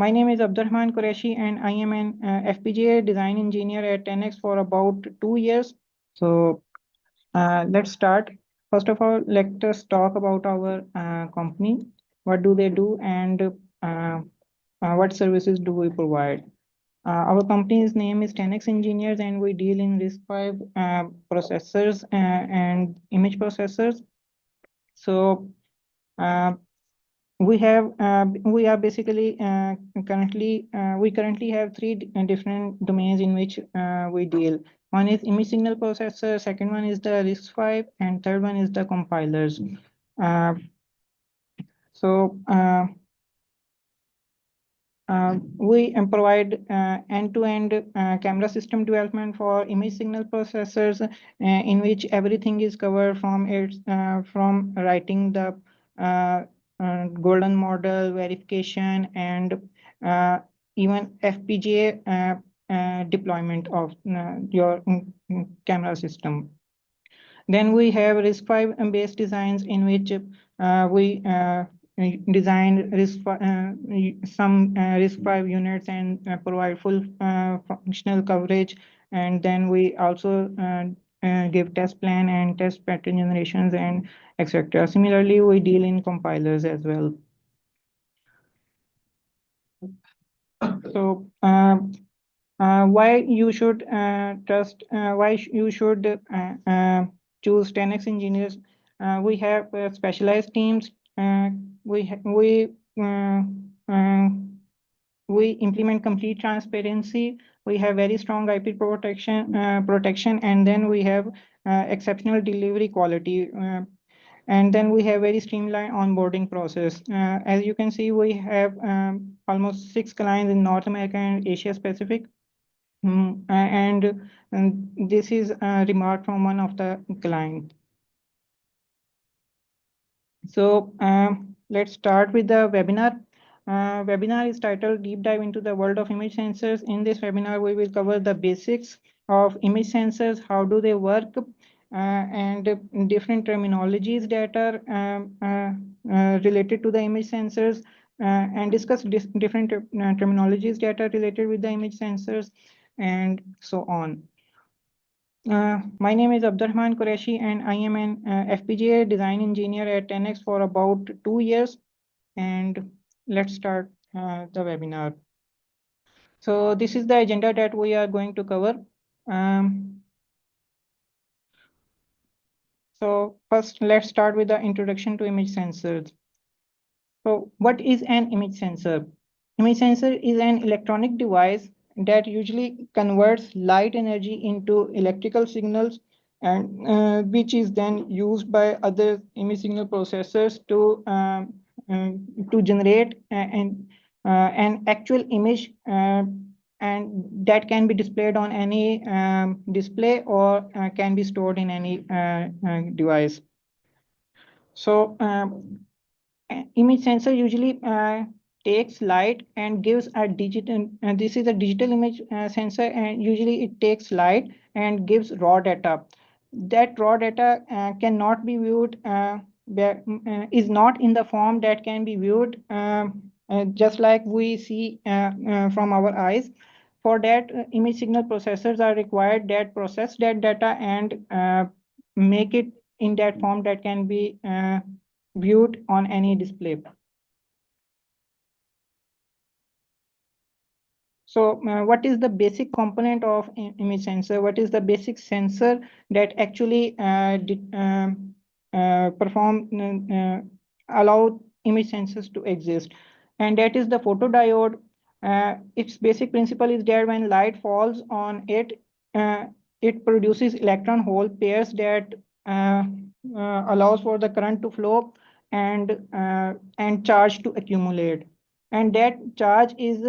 My name is Abdul Qureshi, and I am an FPGA design engineer at 10x for about 2 years. So let's start. First of all, let us talk about our company. What do they do, and what services do we provide? Our company's name is 10x Engineers, and we deal in RISC-V processors and image processors. So uh, we are basically we currently have three different domains in which we deal. One is image signal processor, second one is the RISC-V, and third one is the compilers. Uh, so we provide end-to-end camera system development for image signal processors, in which everything is covered from writing the golden model verification and even FPGA deployment of your camera system. Then we have RISC-V based designs in which we design some RISC-V units and provide full functional coverage. And then we also give test plan and test pattern generations and etc. Similarly, we deal in compilers as well. So why you should you should choose 10x engineers. We have specialized teams. We ha we implement complete transparency. We have very strong IP protection, and then we have exceptional delivery quality. And then we have very streamlined onboarding process. As you can see, we have almost 6 clients in North America and Asia Pacific. And this is a remark from one of the client. So let's start with the webinar. Webinar is titled Deep Dive into the World of Image Sensors. In this webinar, we will cover the basics of image sensors, how do they work, and different terminologies that are related to the image sensors, and discuss different terminologies that are related with the image sensors, and so on. My name is Abdul Qureshi, and I am an FPGA design engineer at 10x for about 2 years. And let's start the webinar. So this is the agenda that we are going to cover. So first, let's start with the introduction to image sensors. So what is an image sensor? Image sensor is an electronic device that usually converts light energy into electrical signals, and which is then used by other image signal processors to generate an actual image, and that can be displayed on any display or can be stored in any device. So image sensor usually takes light and gives a digital, and this is a digital image sensor, and usually it takes light and gives raw data. That raw data cannot be viewed, is not in the form that can be viewed just like we see from our eyes. For that, image signal processors are required that process that data and make it in that form that can be viewed on any display. So what is the basic component of image sensor? What is the basic sensor that actually allow image sensors to exist? And that is the photodiode. Its basic principle is that when light falls on it, it produces electron hole pairs that allows for the current to flow and charge to accumulate. And that charge is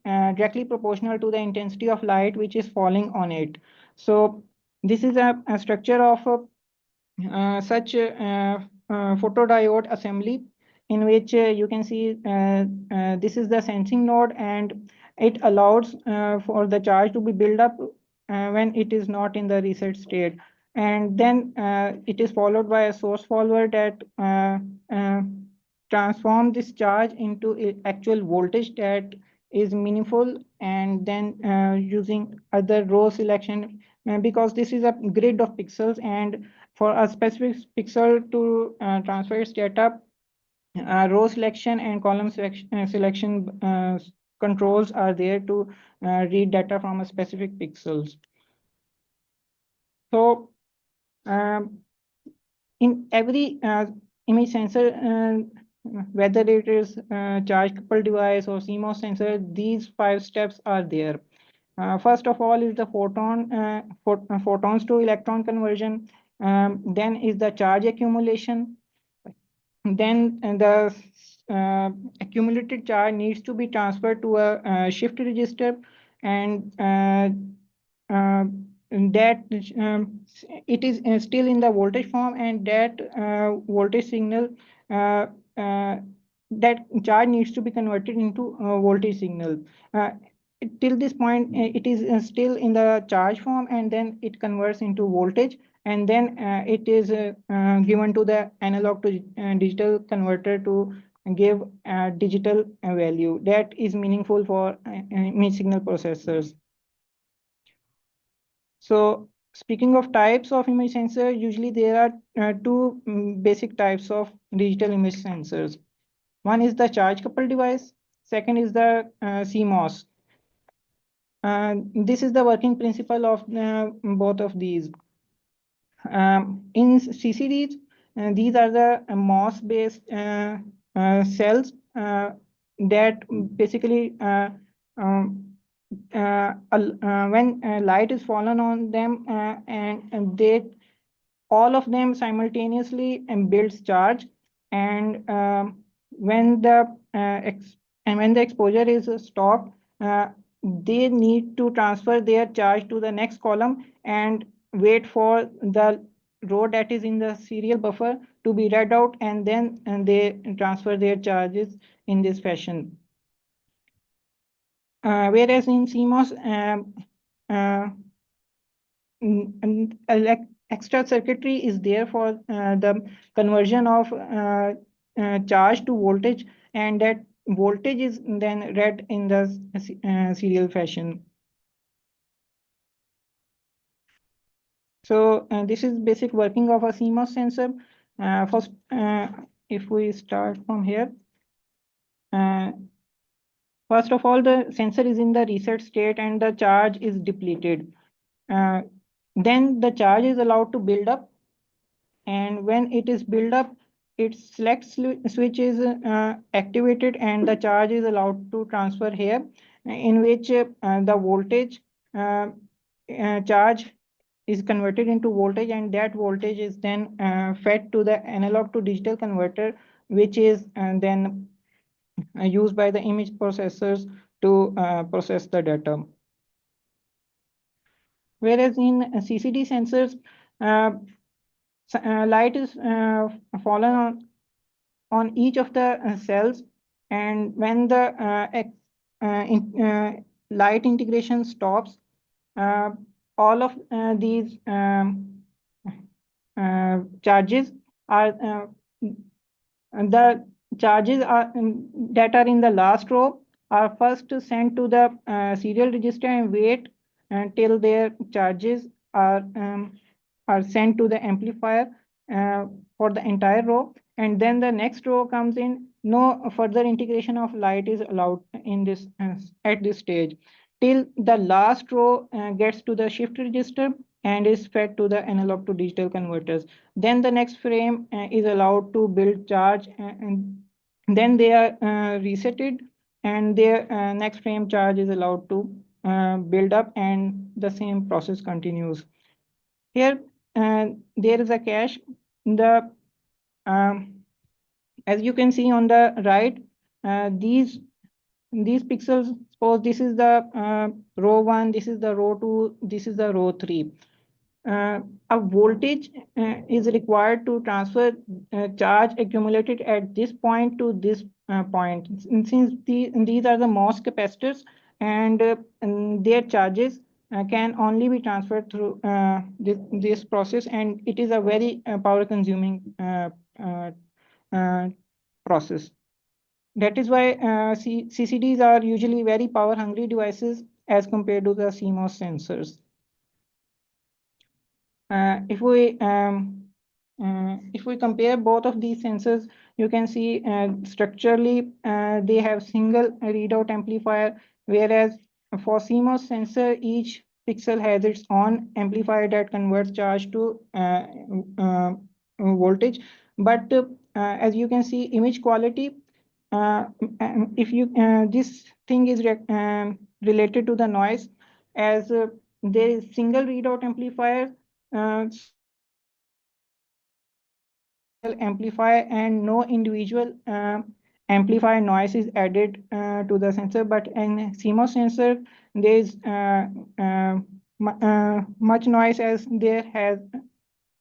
directly proportional to the intensity of light which is falling on it. So this is a structure of such photodiode assembly, in which you can see this is the sensing node, and it allows for the charge to be built up when it is not in the reset state. And then it is followed by a source follower that transform this charge into actual voltage that is meaningful, and then using other row selection, because this is a grid of pixels, and for a specific pixel to transfer its data, row selection and column selection controls are there to read data from a specific pixels. So um, in every image sensor, whether it is charge coupled device or CMOS sensor, these 5 steps are there. First of all is the photons to electron conversion. Then is the charge accumulation. Then the accumulated charge needs to be transferred to a shift register, and uh, that it is still in the voltage form, and that voltage signal, uh, uh, that charge needs to be converted into voltage signal. Uh, till this point, it is still in the charge form, and then it converts into voltage, and then it is given to the analog to digital converter to give a digital value that is meaningful for image signal processors. So speaking of types of image sensor, usually there are two basic types of digital image sensors. One is the charge coupled device. Second is the CMOS. This is the working principle of both of these. In CCDs, these are the MOS-based cells that basically, when light is fallen on them, and they all of them simultaneously builds charge, and when the when the exposure is stopped, they need to transfer their charge to the next column and wait for the row that is in the serial buffer to be read out, and then they transfer their charges in this fashion. Whereas in CMOS, uh, and extra circuitry is there for the conversion of charge to voltage, and that voltage is then read in the serial fashion. So this is basic working of a CMOS sensor. First, if we start from here, uh, first of all, the sensor is in the reset state and the charge is depleted. Then the charge is allowed to build up, and when it is built up, its select switch is activated, and the charge is allowed to transfer here, in which the voltage charge is converted into voltage, and that voltage is then fed to the analog to digital converter, which is then used by the image processors to process the data. Whereas in CCD sensors, uh, light is fallen on each of the cells, and when the light integration stops, uh, all of these charges are the charges are that are in the last row are first sent to the serial register and wait until their charges are sent to the amplifier uh, for the entire row, and then the next row comes in. No further integration of light is allowed in this at this stage till the last row gets to the shift register and is fed to the analog to digital converters. Then the next frame is allowed to build charge, and then they are resetted, and their next frame charge is allowed to build up, and the same process continues. Here, there is a cache. The as you can see on the right, these pixels. Suppose this is the row 1, this is the row 2, this is the row 3. A voltage is required to transfer charge accumulated at this point to this point. And since these are the MOS capacitors, and their charges can only be transferred through this process, and it is a very power consuming uh, process. That is why CCDs are usually very power hungry devices as compared to the CMOS sensors. If we compare both of these sensors, you can see structurally they have single readout amplifier, whereas for CMOS sensor, each pixel has its own amplifier that converts charge to voltage. But as you can see, image quality, uh, if you this thing is related to the noise, as there is single readout amplifier, so amplifier and no individual amplifier noise is added to the sensor. But in CMOS sensor, there is much noise, as there has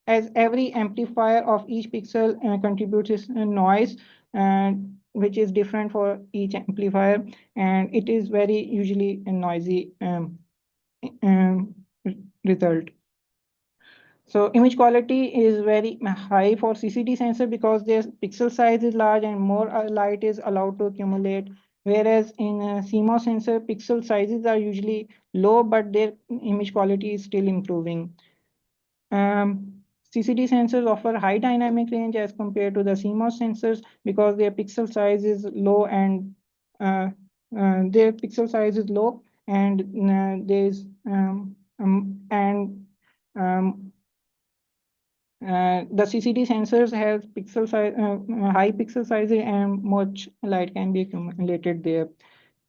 as every amplifier of each pixel contributes its noise, which is different for each amplifier, and it is very usually a noisy um, result. So image quality is very high for CCD sensor because their pixel size is large and more light is allowed to accumulate. Whereas in CMOS sensor, pixel sizes are usually low, but their image quality is still improving. CCD sensors offer high dynamic range as compared to the CMOS sensors because their pixel size is low, and uh, their pixel size is low, and there's and um, the CCD sensors have pixel size, high pixel size, and much light can be accumulated there.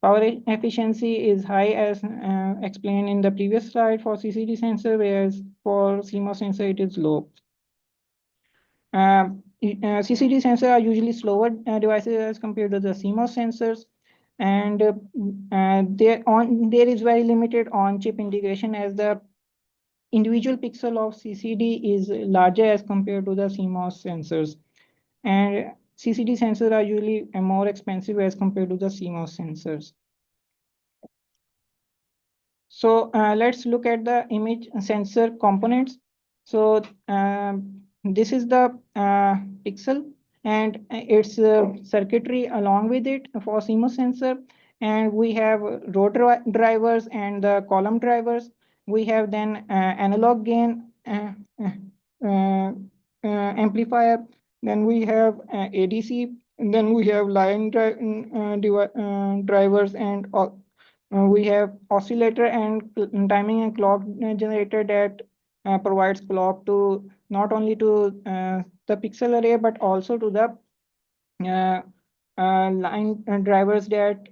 Power efficiency is high as explained in the previous slide for CCD sensor, whereas for CMOS sensor it is low. CCD sensors are usually slower devices as compared to the CMOS sensors, and there is very limited on-chip integration, as the individual pixel of CCD is larger as compared to the CMOS sensors, and CCD sensors are usually more expensive as compared to the CMOS sensors. So let's look at the image sensor components. So this is the pixel and its circuitry along with it for CMOS sensor. And we have row drivers and the column drivers. We have then analog gain amplifier. Then we have ADC. And then we have line drivers, and we have oscillator and timing and clock generator that provides clock to not only to the pixel array but also to the uh, line drivers that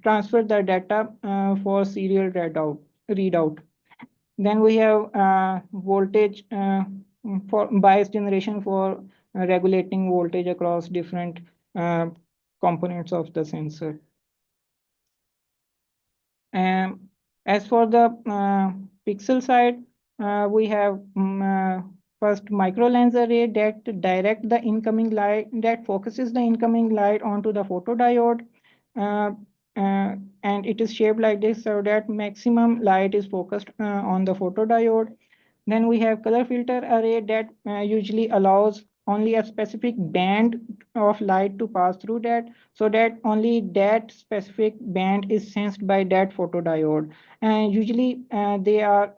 transfer the data for serial readout. Then we have voltage for bias generation for regulating voltage across different uh, components of the sensor. As for the pixel side, we have first micro lens array that direct the incoming light, that focuses the incoming light onto the photodiode, uh, and it is shaped like this so that maximum light is focused on the photodiode. Then we have color filter array that usually allows only a specific band of light to pass through that, so that only that specific band is sensed by that photodiode. And usually there are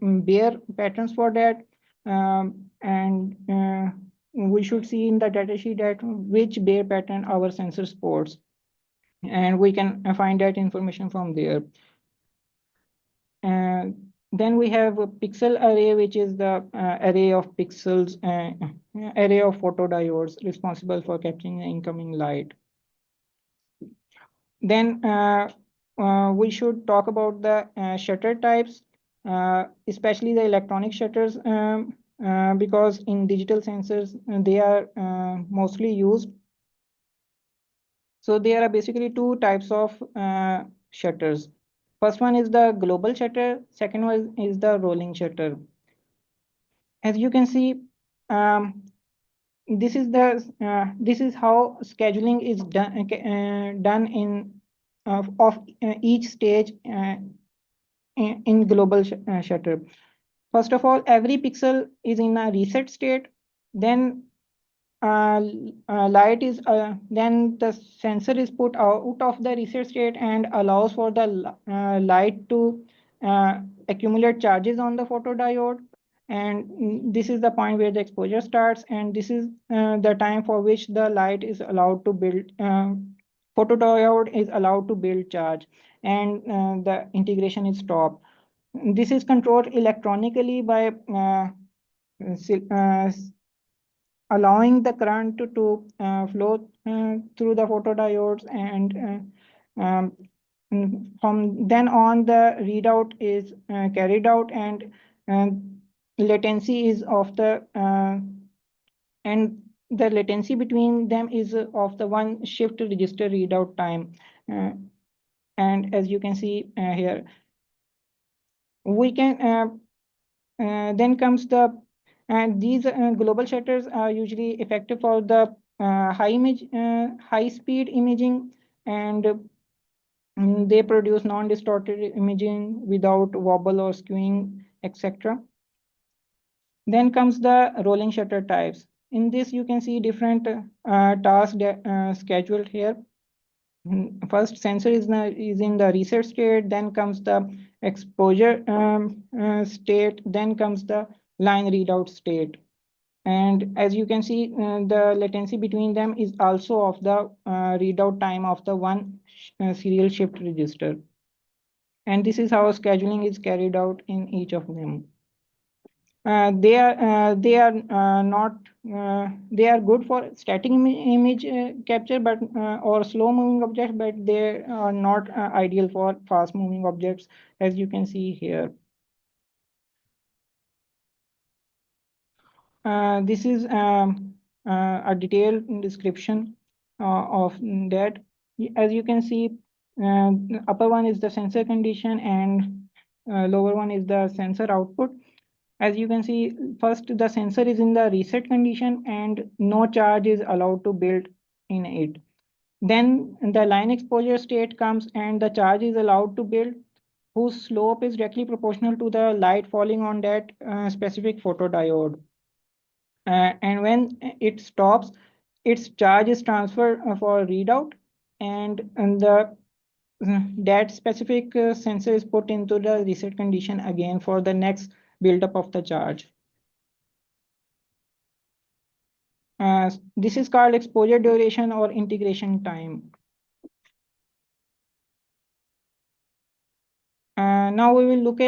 bare patterns for that, and we should see in the datasheet that which bare pattern our sensor supports, and we can find that information from there. Then we have a pixel array, which is the array of pixels, array of photodiodes responsible for capturing the incoming light. Then we should talk about the shutter types, especially the electronic shutters, because in digital sensors they are mostly used. So there are basically two types of shutters. First one is the global shutter. Second one is the rolling shutter. As you can see, um, this is how scheduling is done in of each stage in global shutter. First of all, every pixel is in a reset state. Then light is then the sensor is put out of the reset state and allows for the light to uh, accumulate charges on the photodiode, and this is the point where the exposure starts, and this is the time for which the light is allowed to build photodiode is allowed to build charge, and the integration is stopped. This is controlled electronically by allowing the current to flow through the photodiodes, and from then on the readout is carried out, uh, latency is of the and the latency between them is of the one shift register readout time. uh, and as you can see here, we can then comes the and these global shutters are usually effective for the high speed imaging, and they produce non-distorted imaging without wobble or skewing, etc. Then comes the rolling shutter types. In this, you can see different tasks scheduled here. First, sensor is in the reset state, then comes the exposure state, then comes the line readout state. And as you can see, the latency between them is also of the readout time of the one serial shift register. And this is how scheduling is carried out in each of them. They are not they are good for static image capture, but or slow moving objects, but they are not ideal for fast moving objects, as you can see here. This is a detailed description of that. As you can see, upper one is the sensor condition, and lower one is the sensor output. As you can see, first the sensor is in the reset condition and no charge is allowed to build in it. Then the line exposure state comes and the charge is allowed to build, whose slope is directly proportional to the light falling on that specific photodiode. And when it stops, its charge is transferred for readout, and the that specific sensor is put into the reset condition again for the next buildup of the charge. This is called exposure duration or integration time. Now we will look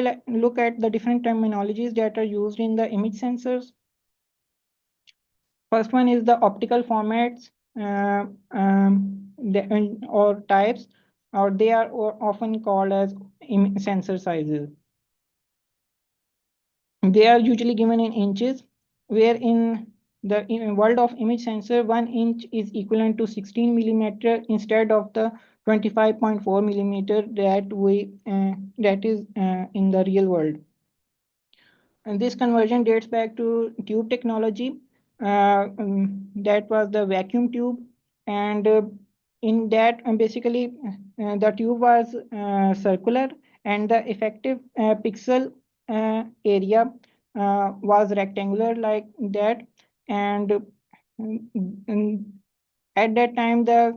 at the different terminologies that are used in the image sensors. First one is the optical formats or types, or they are often called as sensor sizes. They are usually given in inches, where in the world of image sensor, 1 inch is equivalent to 16 millimeter instead of the 25.4 millimeter that is in the real world. And this conversion dates back to tube technology. That was the vacuum tube, and in that basically the tube was circular, and the effective pixel area was rectangular like that, and at that time the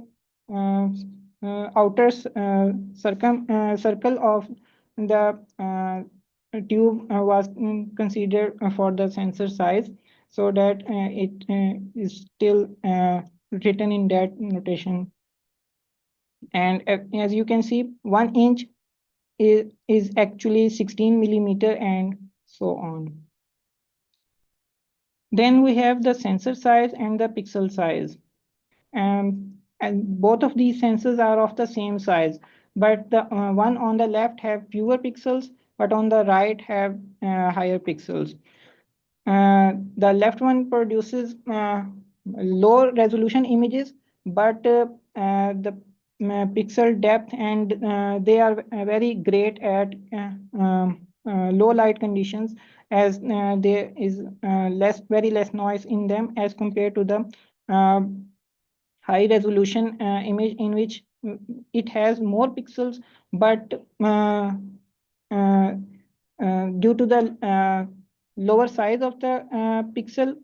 uh, outer circle of the tube was considered for the sensor size, so that it is still written in that notation. And as you can see, 1 inch is actually 16 millimeter and so on. Then we have the sensor size and the pixel size. And both of these sensors are of the same size, but the one on the left have fewer pixels, but on the right have higher pixels. The left one produces low resolution images, but the pixel depth, and they are very great at low light conditions, as there is very less noise in them as compared to the uh, high resolution image, in which it has more pixels, but due to the lower size of the pixel,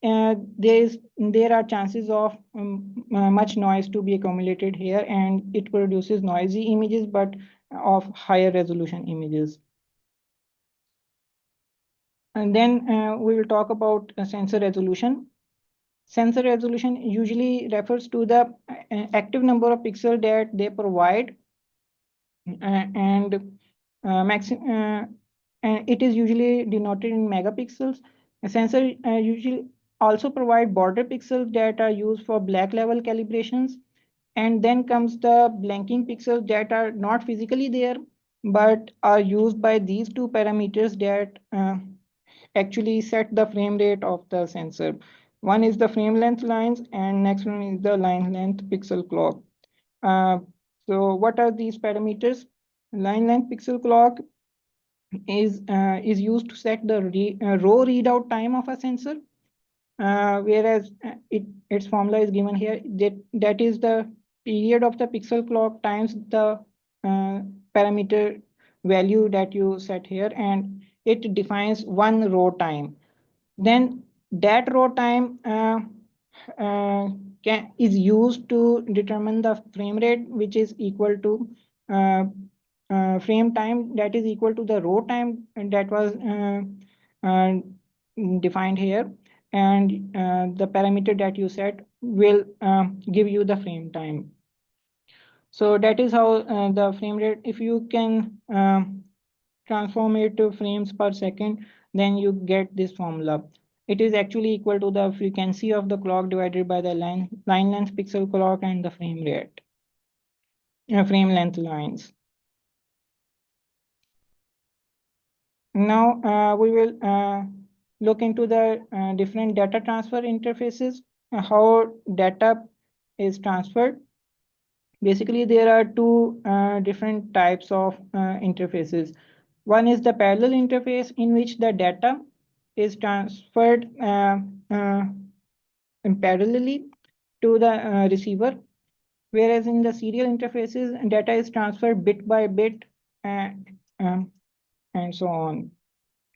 there are chances of much noise to be accumulated here, and it produces noisy images, but of higher resolution images. And then we will talk about sensor resolution. Sensor resolution usually refers to the active number of pixels that they provide, and and it is usually denoted in megapixels. A sensor usually also provide border pixels that are used for black level calibrations. And then comes the blanking pixels that are not physically there, but are used by these two parameters that actually set the frame rate of the sensor. One is the frame length lines, and next one is the line length pixel clock. Uh, so what are these parameters? Line length pixel clock is used to set the row readout time of a sensor, whereas its formula is given here. That is the period of the pixel clock times the parameter value that you set here, and it defines one row time. Then that row time uh, is used to determine the frame rate, which is equal to uh, frame time that is equal to the row time that was uh, defined here, and the parameter that you set will give you the frame time. So that is how the frame rate, if you can transform it to frames per second, then you get this formula. It is actually equal to the frequency of the clock divided by the line length pixel clock and the frame rate, frame length lines. Now we will look into the different data transfer interfaces, how data is transferred. Basically, there are two different types of interfaces. One is the parallel interface, in which the data is transferred parallelly to the receiver, whereas in the serial interfaces, data is transferred bit by bit, uh, um, and so on.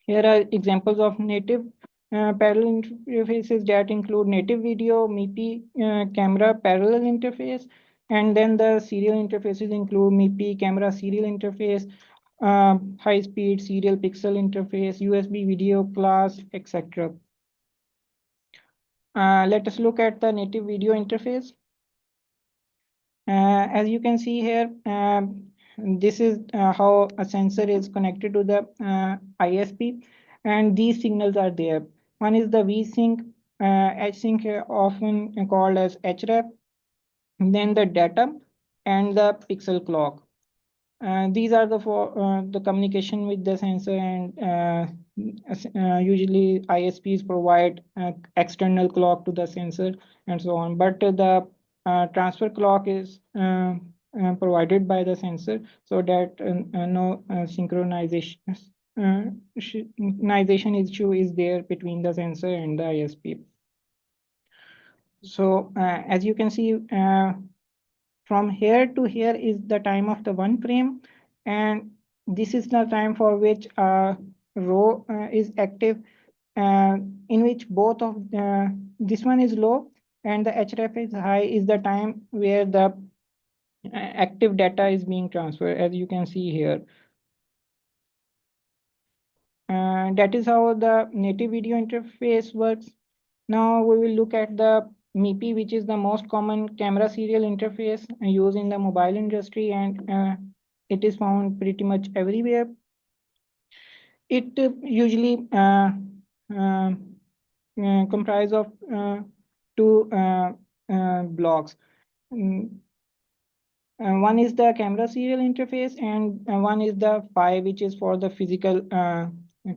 Here are examples of native parallel interfaces that include native video, MIPI camera parallel interface, and then the serial interfaces include MIPI camera serial interface, high-speed serial pixel interface, USB video class, etc. Let us look at the native video interface. As you can see here, this is how a sensor is connected to the ISP, and these signals are there. One is the V-Sync, H-Sync, often called as HREF, then the data, and the pixel clock. These are the communication with the sensor, and usually ISPs provide external clock to the sensor and so on. But the transfer clock is provided by the sensor, so that no synchronization issue is there between the sensor and the ISP. So as you can see, from here to here is the time of the one frame, and this is the time for which a row is active, in which both of this one is low and the href is high, is the time where the active data is being transferred, as you can see here. That is how the native video interface works. Now we will look at the MIPI, which is the most common camera serial interface used in the mobile industry, and it is found pretty much everywhere. It usually uh, comprise of two blocks. One is the camera serial interface, and one is the PHY, which is for the physical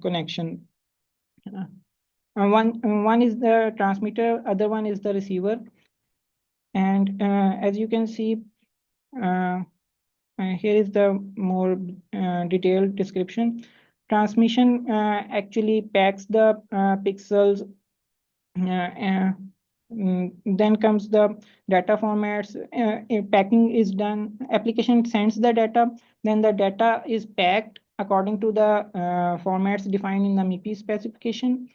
connection. One is the transmitter, other one is the receiver. And as you can see, here is the more detailed description. Transmission actually packs the pixels. Then comes the data formats. Packing is done. Application sends the data. Then the data is packed according to the formats defined in the MIPI specification.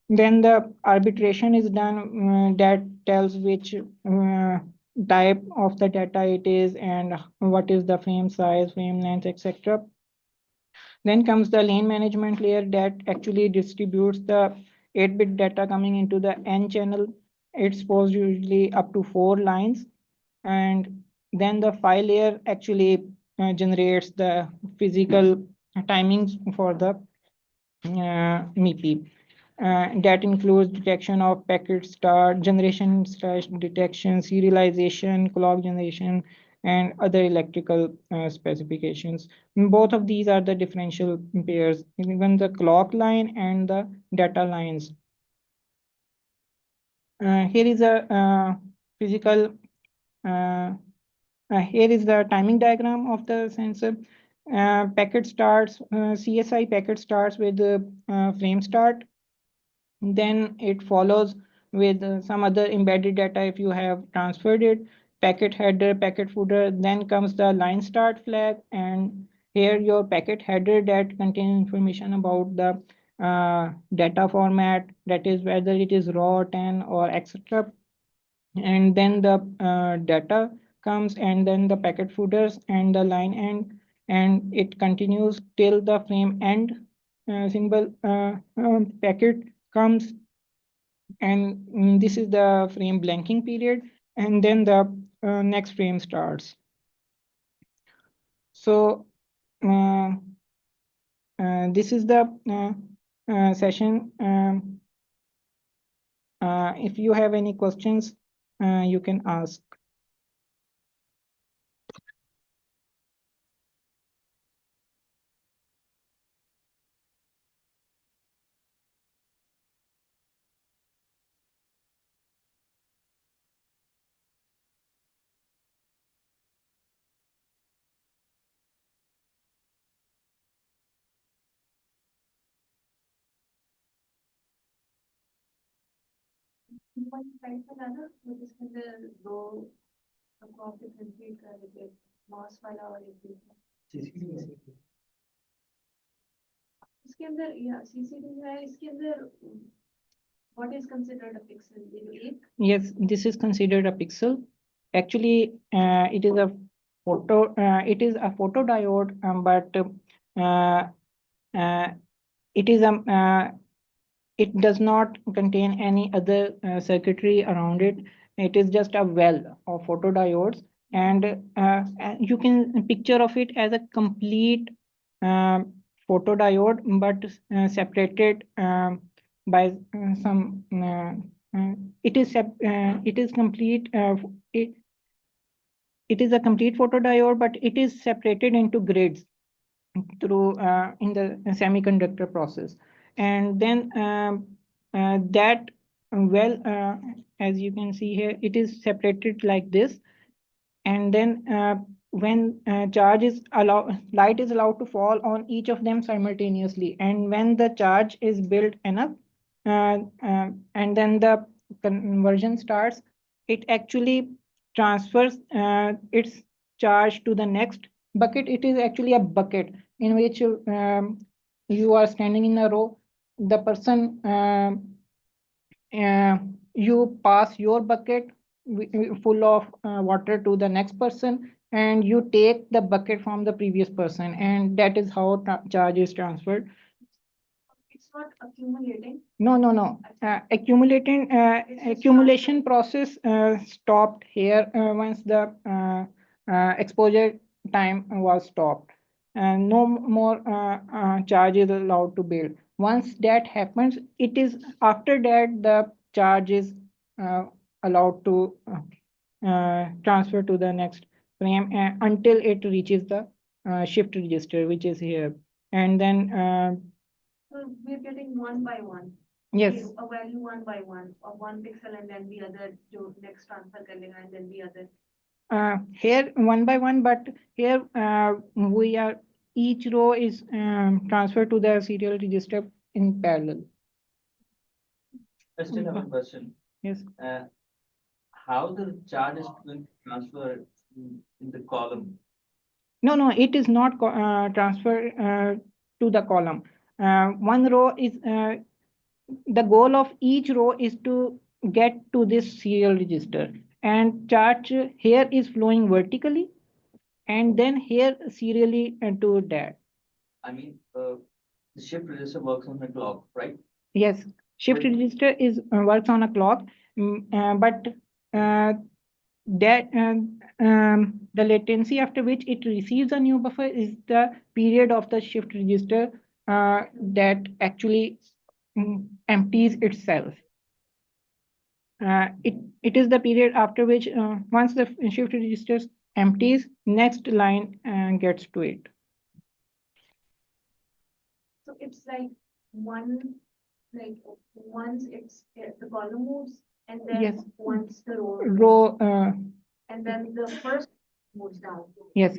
Then the arbitration is done, that tells which type of the data it is and what is the frame size, frame length, etc. Then comes the lane management layer that actually distributes the 8-bit data coming into the N channel. It's supposed usually up to 4 lines. And then the file layer actually generates the physical timings for the MIPI. That includes detection of packet start, generation slash detection, serialization, clock generation, and other electrical specifications. Both of these are the differential pairs, even the clock line and the data lines. Here is a physical, here is the timing diagram of the sensor. Packet starts, CSI packet starts with the frame start. Then it follows with some other embedded data if you have transferred it, packet header, packet footer. Then comes the line start flag, and here your packet header that contains information about the data format, that is whether it is raw, TAN, or etc. And then the data comes, and then the packet footers and the line end, and it continues till the frame end symbol packet comes, and this is the frame blanking period, and then the next frame starts. So uh, this is the session. If you have any questions, you can ask. इसके अंदर या CCD है इसके अंदर what is considered a pixel? Yes, this is considered a pixel. Actually, it is a photodiode, but it is it does not contain any other circuitry around it. It is just a well of photodiodes, and you can picture of it as a complete uh, photodiode, but separated by some. It is complete. It is a complete photodiode, but it is separated into grids through in the semiconductor process. And then that well, as you can see here, it is separated like this. And then when charge is allowed, light is allowed to fall on each of them simultaneously. And when the charge is built enough, and then the conversion starts, it actually transfers its charge to the next bucket. It is actually a bucket in which you are standing in a row. The person you pass your bucket full of water to the next person, and you take the bucket from the previous person, and that is how charge is transferred. It's not accumulating. No. Accumulation process stopped here once the exposure time was stopped, and no more charge is allowed to build. Once that happens, it is after that the charge is uh, allowed to transfer to the next frame until it reaches the shift register, which is here, and then. So we're getting one by one. Yes. A value one by one, of one pixel and then the other to next transfer karega and then the other. Here one by one, but here we are each row is transferred to the serial register in parallel. I still have a question. Yes. How the charge is being transferred in the column? No, it is not transferred to the column. One row is the goal of each row is to get to this serial register, and charge here is flowing vertically and then here serially to that. I mean, the shift register works on the clock, right? Yes, shift But register is works on a clock, but uh, that the latency after which it receives a new buffer is the period of the shift register that actually empties itself. It is the period after which once the shift register empties, next line gets to it. So it's like one, like once the column moves and Yes, then once the row moves, row. and then the first moves down. Yes,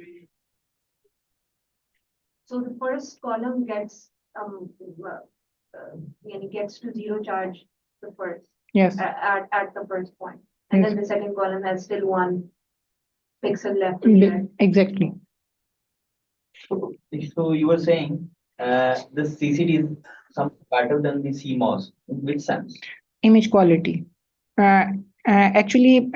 So the first column gets, yani gets to zero charge the first, yes, at the first point. And yes. then the second column has still one pixel left to share. Exactly. so you were saying the CCD is something better than the CMOS. In which sense? Image quality. Actually,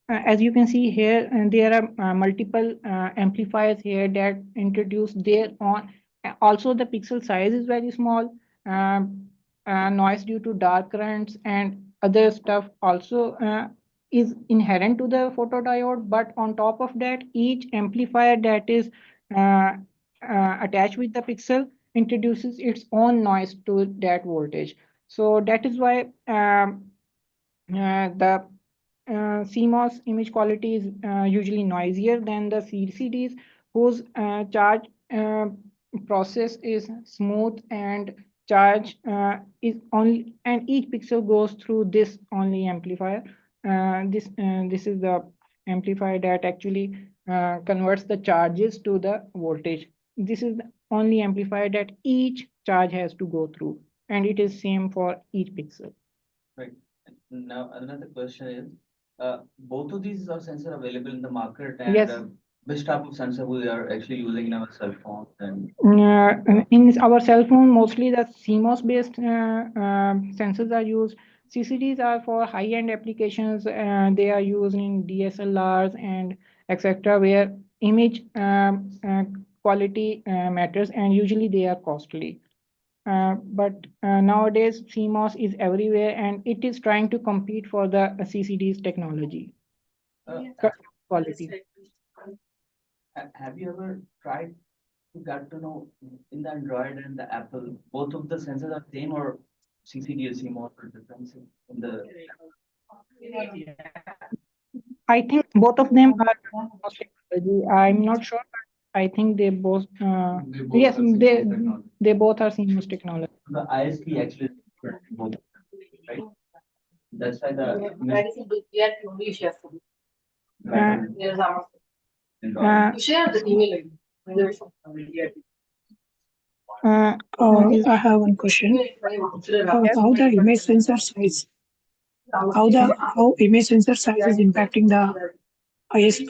as you can see here, there are multiple amplifiers here that introduce their own. Also, the pixel size is very small. Noise due to dark currents and other stuff also is inherent to the photodiode. But on top of that, each amplifier that is uh, attached with the pixel introduces its own noise to that voltage. So that is why the CMOS image quality is usually noisier than the CCDs, whose charge process is smooth and charge is only, and each pixel goes through this only amplifier. This is the amplifier that actually converts the charges to the voltage. This is the only amplifier that each charge has to go through, and it is same for each pixel. Right. Now another question is, both of these are sensor available in the market, and Yes. which type of sensor we are actually using in our cell phones and In our cell phone, mostly the CMOS based sensors are used. CCDs are for high-end applications. They are used in DSLRs and etc., where image quality matters, and usually they are costly. But nowadays, CMOS is everywhere, and it is trying to compete for the CCD's technology uh, quality. have you ever tried to get to know in the Android and the Apple, both of the sensors are same or CCD or CMOS or difference in the I think both of them are CMOS technology. I'm not sure, but I think they both. Yes, they both are CMOS technology. the ISP actually is different in both, right? That's why the image Uh, uh, I have one question. yes. How the image sensor size, how image sensor size is impacting the ISP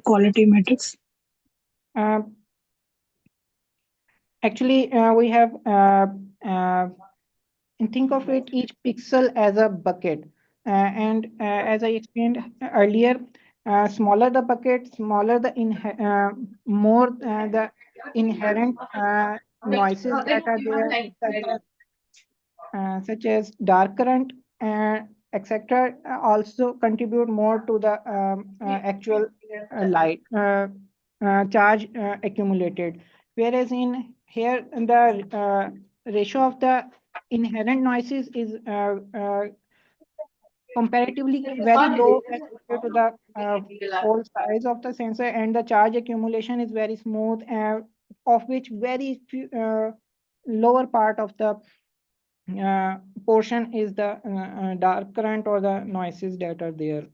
quality metrics? Uh, Actually, we have and think of it each pixel as a bucket. And as I explained earlier, smaller the bucket, smaller the more the inherent noises that are there, such as dark current and etc. Also contribute more to the actual light charge accumulated. Whereas in here, the ratio of the inherent noises is comparatively very low as compared to the whole size of the sensor, and the charge accumulation is very smooth, of which very few, lower part of the uh, portion is the dark current or the noises that are there.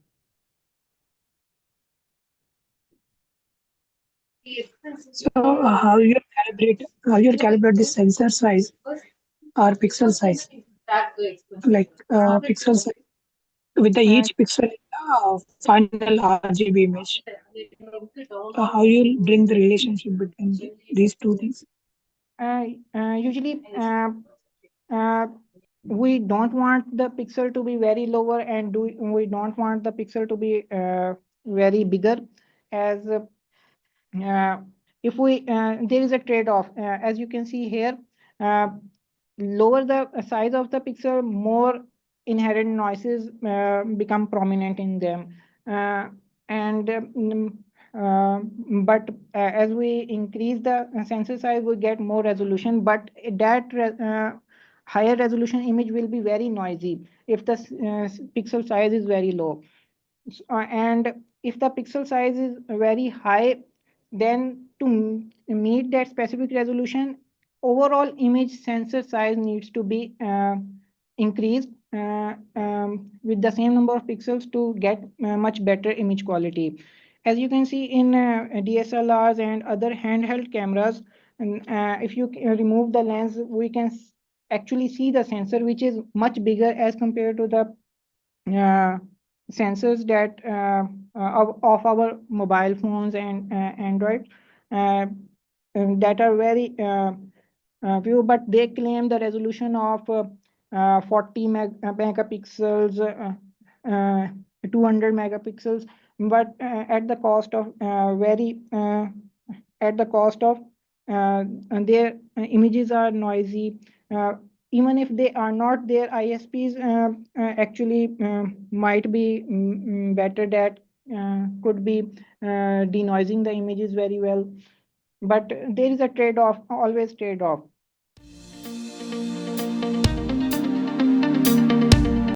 So how you calibrate the sensor size or pixel size, like pixel size with the Uh, each pixel final RGB image. How you bring the relationship between these two things? Usually, we don't want the pixel to be very lower, and we don't want the pixel to be very bigger. As if we there is a trade-off, as you can see here. Lower the size of the pixel, more inherent noises become prominent in them. And but as we increase the sensor size, we get more resolution, but that higher resolution image will be very noisy if the pixel size is very low. And if the pixel size is very high, then to meet that specific resolution, overall image sensor size needs to be increased with the same number of pixels to get much better image quality. As you can see in DSLRs and other handheld cameras, and if you remove the lens, we can actually see the sensor, which is much bigger as compared to the uh, sensors that of our mobile phones and Android, uh, that are very few, but they claim the resolution of 40 megapixels, 200 megapixels, but at the cost of at the cost of and their images are noisy. Even if they are not, their ISPs actually might be better, that could be denoising the images very well. But there is a trade-off, always trade-off.